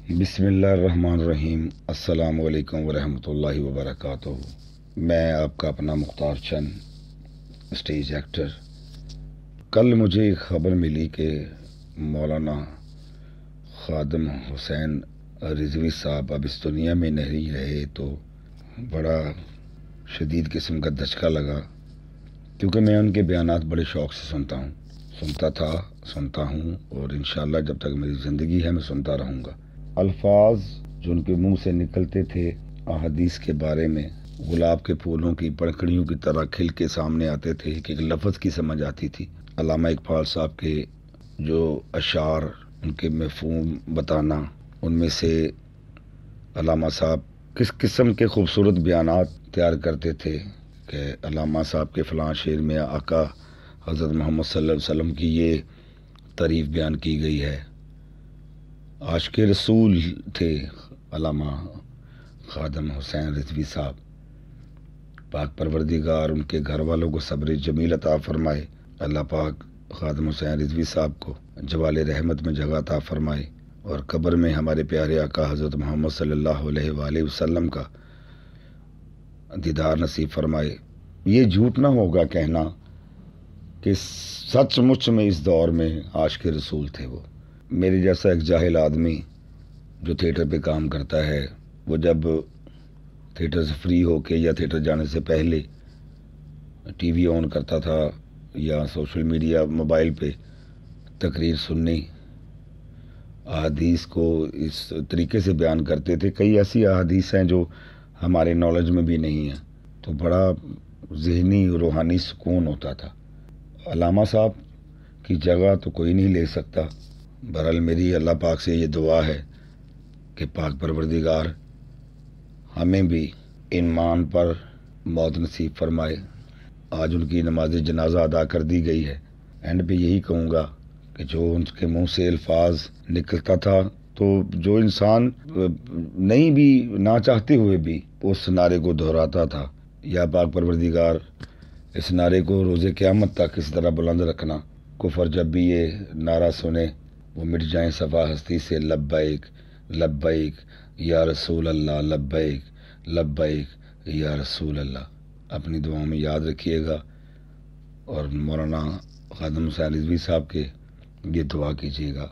बिस्मिल्लाहिर्रहमानिर्रहीम। अस्सलामु अलैकुम वरहमतुल्लाहि वबरकातुहू। मैं आपका अपना मुख्तार चन, स्टेज एक्टर। कल मुझे एक ख़बर मिली कि मौलाना खादिम हुसैन रिजवी साहब अब इस दुनिया में नहीं रहे, तो बड़ा शदीद किस्म का धचका लगा, क्योंकि मैं उनके बयानात बड़े शौक़ से सुनता हूँ और इंशाअल्लाह जब तक मेरी ज़िंदगी है मैं सुनता रहूँगा। अल्फाज जो उनके मुंह से निकलते थे अहादीस के बारे में, गुलाब के फूलों की पड़कड़ियों की तरह खिल के सामने आते थे कि एक लफ्ज़ की समझ आती थी। अल्लामा इकबाल साहब के जो अशार, उनके मफ़हूम बताना, उनमें से अल्लामा साहब किस किस्म के खूबसूरत बयानात तैयार करते थे कि अल्लामा साहब के फ़लाँ शेर में आका हज़रत मोहम्मद सल्लल्लाहु अलैहि वसल्लम की ये तारीफ़ बयान की गई है। आशिक़ रसूल थे अल्लामा खादिम हुसैन रिज़वी साहब। पाक परवरदिगार उनके घर वालों को सब्र जमील अता फरमाए। अल्लाह पाक खादिम हुसैन रिज़वी साहब को जवाले रहमत में जगह अता फरमाए और कब्र में हमारे प्यारे आका हज़रत मोहम्मद सल्लल्लाहु अलैहि वसल्लम का दीदार नसीब फरमाए। ये झूठ ना होगा कहना कि सचमुच में इस दौर में आशिक़ रसूल थे वो। मेरे जैसा एक जाहिल आदमी जो थिएटर पे काम करता है, वो जब थिएटर से फ्री होके या थिएटर जाने से पहले टीवी ऑन करता था या सोशल मीडिया मोबाइल पे तकरीर सुननी, अहादीस को इस तरीके से बयान करते थे। कई ऐसी अहादीस हैं जो हमारे नॉलेज में भी नहीं है, तो बड़ा ज़हनी रूहानी सुकून होता था। अल्लामा साहब की जगह तो कोई नहीं ले सकता। बहरहाल मेरी अल्लाह पाक से ये दुआ है कि पाक परवरदिगार हमें भी ईमान पर मौत नसीब फरमाए। आज उनकी नमाज जनाजा अदा कर दी गई है। एंड पे यही कहूँगा कि जो उनके मुंह से अल्फाज निकलता था, तो जो इंसान नहीं भी ना चाहते हुए भी उस नारे को दोहराता था, या पाक परवरदिगार इस नारे को रोज़े क़यामत तक इस तरह बुलंद रखना। कुफर जब भी ये नारा सुने वो मिट जाएं सफ़ा हस्ती से, लब्बैक लब्बैक या रसूल अल्लाह, लब्बैक लब्बैक या रसूल अल्लाह। अपनी दुआओं में याद रखिएगा और मौलाना खादिम हुसैन रिज़वी साहब के ये दुआ कीजिएगा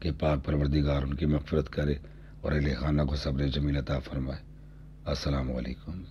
कि पाक परवरदिगार उनकी मग़फ़िरत करे और अहले खाना को सब्र जमील अता फरमाए। अस्सलामु अलैकुम।